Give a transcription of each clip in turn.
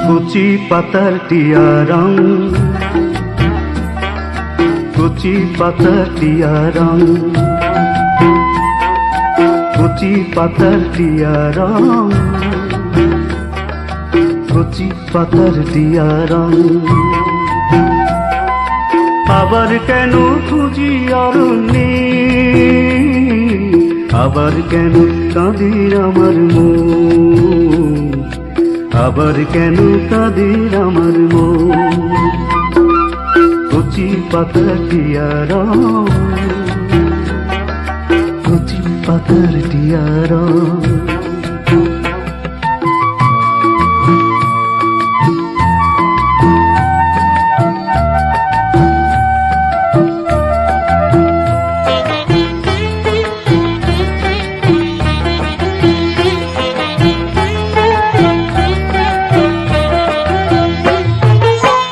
কচি পাতার টিয়া রং, কচি পাতার টিয়া রং, কচি পাতার টিয়া রং, কচি পাতার টিয়া রং। আবার কেন খুঁজি অরণ্যে, আবার কেন কাঁদে আমার মন, আবার কেন কাঁদে আমার মন। কচি পাতার টিয়া রং, কচি পাতার টিয়া রং।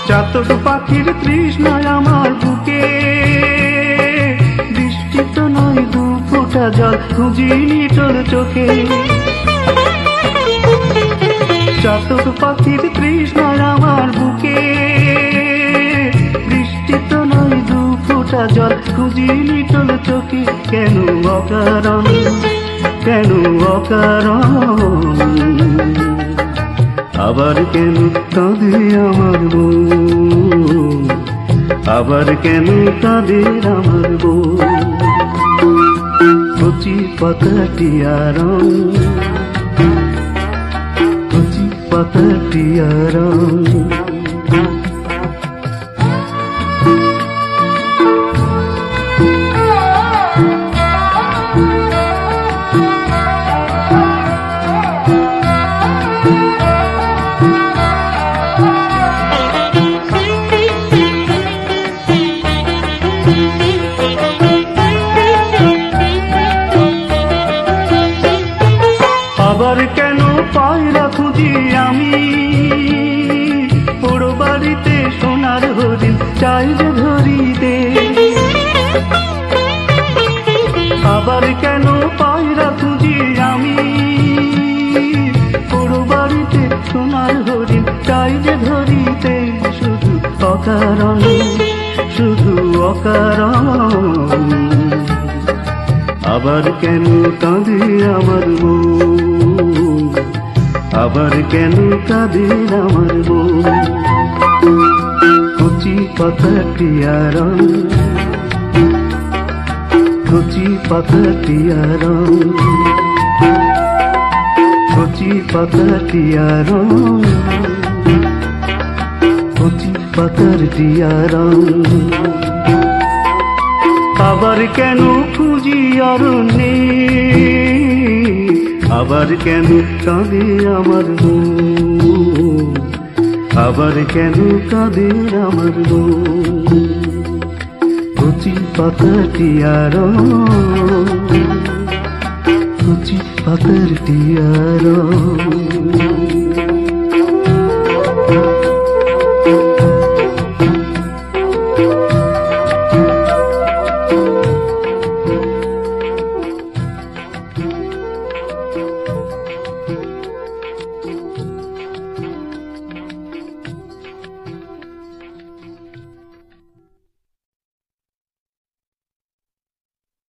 চাতক পাখির তৃষ্ণায় আমার বুকে, বৃষ্টি তো নয় দু ফোঁটা জল খুঁজি নিটোর চোখে। চাতক পাখির তৃষ্ণায় আমার বুকে, বৃষ্টি তো নয় দু ফোঁটা জল খুঁজি নিটোর চোখে। কেন অকারণ, কেন অকারণ, আবার কেন কাঁদে আমার মন, আবার কেন কাঁদে আমার মন। কচি পাতার টিয়া রং, কচি পাতার টিয়া রং। আবার কেন পায়রা খুঁজি আমি, পোড়ো বাড়িতে সোনার হরিণ চাই যে ধরিতে। আবার কেন পায়রা খুঁজি আমি, পোড়ো বাড়িতে সোনার হরিণ চাই যে ধরিতে। শুধু অকারণ, শুধু অকারণ, আবার কেন কাঁদে আমার মন, আবার কেন কাঁদে আমার মন। কচি পাতার টিয়া রং, কচি পাতার টিয়া রং, কচি পাতার টিয়া রং, কচি পাতার টিয়া রং। আবার কেন খুঁজি অরণ্যে, আবার কেন কাঁদে আমার মন, আবার কেন কাঁদে আমার মন। কচি পাতার টিয়া রং, কচি পাতার টিয়া রং।